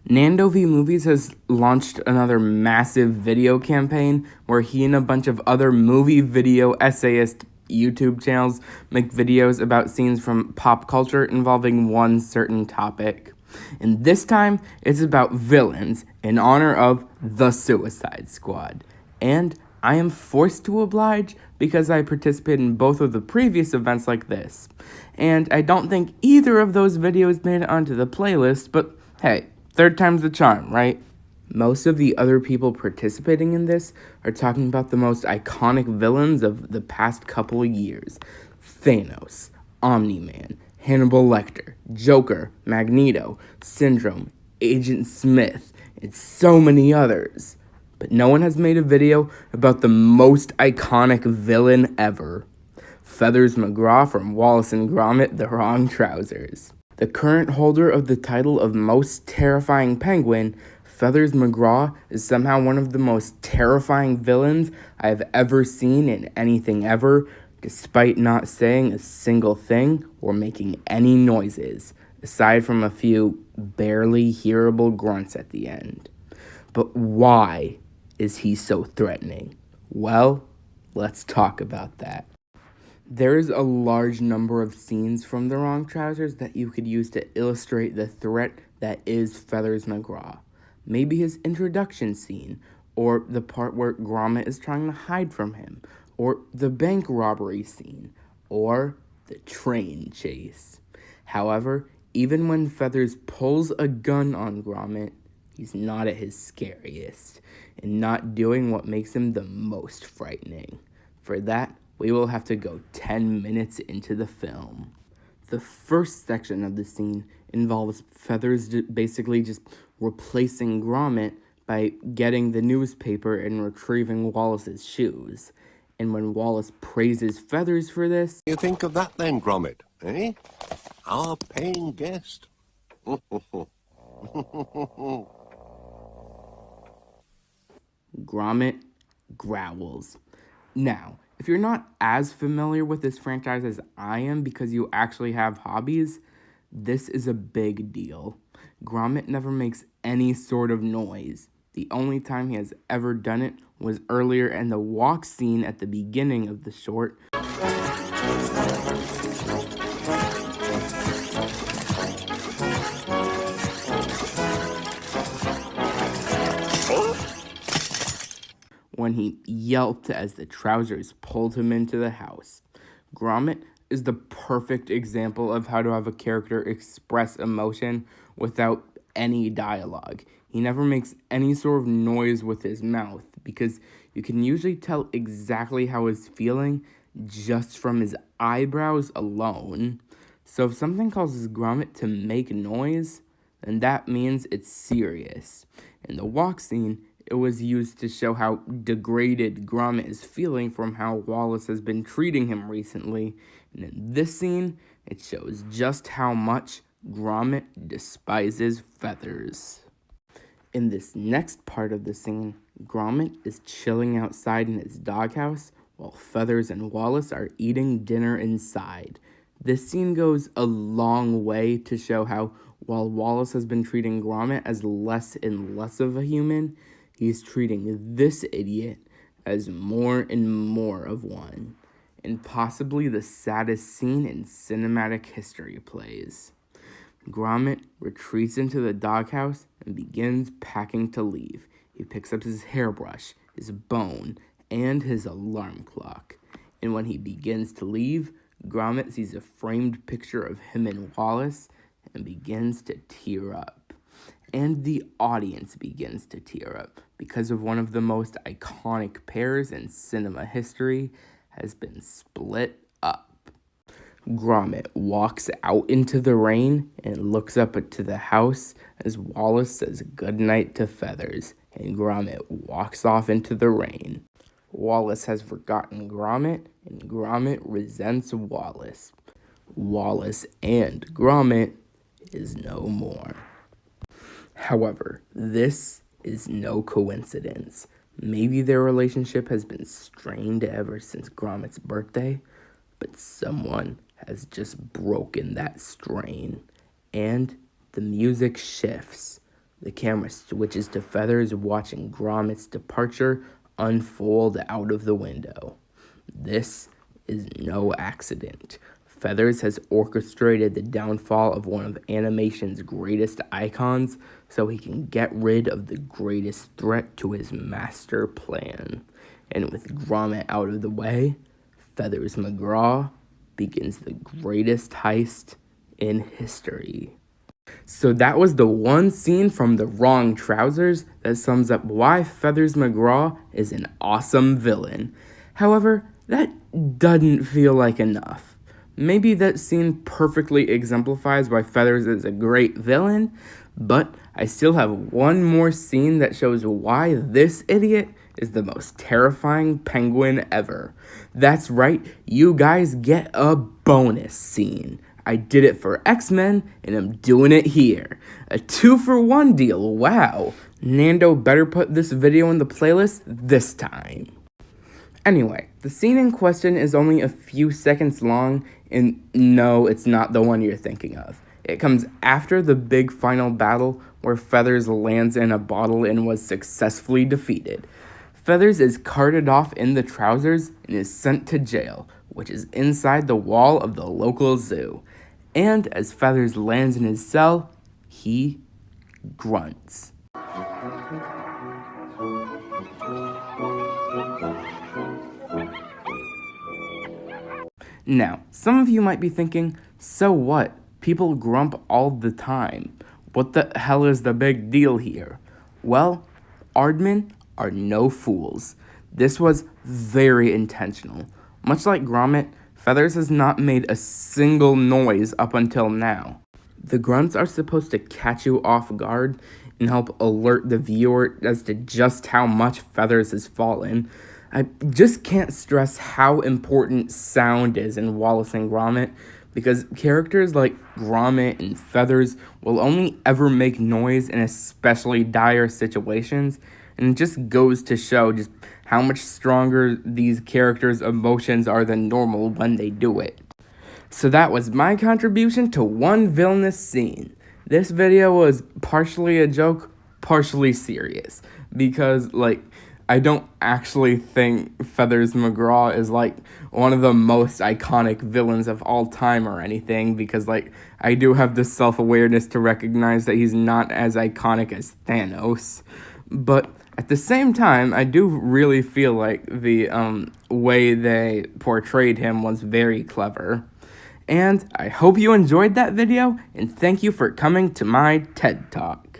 Nando V Movies has launched another massive video campaign where he and a bunch of other movie video essayist YouTube channels make videos about scenes from pop culture involving one certain topic. And this time, it's about villains in honor of The Suicide Squad. And I am forced to oblige because I participated in both of the previous events like this. And I don't think either of those videos made it onto the playlist, but hey, third time's the charm, right? Most of the other people participating in this are talking about the most iconic villains of the past couple of years. Thanos, Omni-Man, Hannibal Lecter, Joker, Magneto, Syndrome, Agent Smith, and so many others. But no one has made a video about the most iconic villain ever. Feathers McGraw from Wallace and Gromit, The Wrong Trousers. The current holder of the title of Most Terrifying Penguin, Feathers McGraw is somehow one of the most terrifying villains I have ever seen in anything ever, despite not saying a single thing or making any noises, aside from a few barely hearable grunts at the end. But why is he so threatening? Well, let's talk about that. There's a large number of scenes from The Wrong Trousers that you could use to illustrate the threat that is Feathers McGraw. Maybe his introduction scene, or the part where Gromit is trying to hide from him, or the bank robbery scene, or the train chase. However, even when Feathers pulls a gun on Gromit, he's not at his scariest, and not doing what makes him the most frightening. For that, we will have to go 10 minutes into the film. The first section of the scene involves Feathers basically just replacing Gromit by getting the newspaper and retrieving Wallace's shoes. And when Wallace praises Feathers for this... You think of that then, Gromit, eh? Our paying guest. Gromit growls. Now, if you're not as familiar with this franchise as I am because you actually have hobbies, this is a big deal. Gromit never makes any sort of noise. The only time he has ever done it was earlier in the walk scene at the beginning of the short. When he yelped as the trousers pulled him into the house. Gromit is the perfect example of how to have a character express emotion without any dialogue. He never makes any sort of noise with his mouth because you can usually tell exactly how he's feeling just from his eyebrows alone. So if something causes Gromit to make noise, then that means it's serious. In the walk scene, it was used to show how degraded Gromit is feeling from how Wallace has been treating him recently. And in this scene, it shows just how much Gromit despises Feathers. In this next part of the scene, Gromit is chilling outside in his doghouse while Feathers and Wallace are eating dinner inside. This scene goes a long way to show how, while Wallace has been treating Gromit as less and less of a human, he's treating this idiot as more and more of one, and possibly the saddest scene in cinematic history plays. Gromit retreats into the doghouse and begins packing to leave. He picks up his hairbrush, his bone, and his alarm clock. And when he begins to leave, Gromit sees a framed picture of him and Wallace and begins to tear up. And the audience begins to tear up because of one of the most iconic pairs in cinema history has been split up. Gromit walks out into the rain and looks up to the house as Wallace says goodnight to Feathers, and Gromit walks off into the rain. Wallace has forgotten Gromit, and Gromit resents Wallace. Wallace and Gromit is no more. However, this is no coincidence. Maybe their relationship has been strained ever since Gromit's birthday, but someone has just broken that strain. And the music shifts. The camera switches to Feathers watching Gromit's departure unfold out of the window. This is no accident. Feathers has orchestrated the downfall of one of animation's greatest icons so he can get rid of the greatest threat to his master plan. And with Gromit out of the way, Feathers McGraw begins the greatest heist in history. So that was the one scene from The Wrong Trousers that sums up why Feathers McGraw is an awesome villain. However, that doesn't feel like enough. Maybe that scene perfectly exemplifies why Feathers is a great villain, but I still have one more scene that shows why this idiot is the most terrifying penguin ever. That's right, you guys get a bonus scene. I did it for X-Men, and I'm doing it here. A 2-for-1 deal, wow. Nando better put this video in the playlist this time. Anyway, the scene in question is only a few seconds long, and no, it's not the one you're thinking of. It comes after the big final battle where Feathers lands in a bottle and was successfully defeated. Feathers is carted off in the trousers and is sent to jail, which is inside the wall of the local zoo. And as Feathers lands in his cell, he grunts. Now, some of you might be thinking, so what? People grump all the time. What the hell is the big deal here? Well, Aardmen are no fools. This was very intentional. Much like Gromit, Feathers has not made a single noise up until now. The grunts are supposed to catch you off guard and help alert the viewer as to just how much Feathers has fallen. I just can't stress how important sound is in Wallace and Gromit, because characters like Gromit and Feathers will only ever make noise in especially dire situations, and it just goes to show just how much stronger these characters' emotions are than normal when they do it. So that was my contribution to one villainous scene. This video was partially a joke, partially serious, because, I don't actually think Feathers McGraw is, one of the most iconic villains of all time or anything, because, I do have the self-awareness to recognize that he's not as iconic as Thanos, but at the same time, I do really feel like the way they portrayed him was very clever. And I hope you enjoyed that video, and thank you for coming to my TED Talk.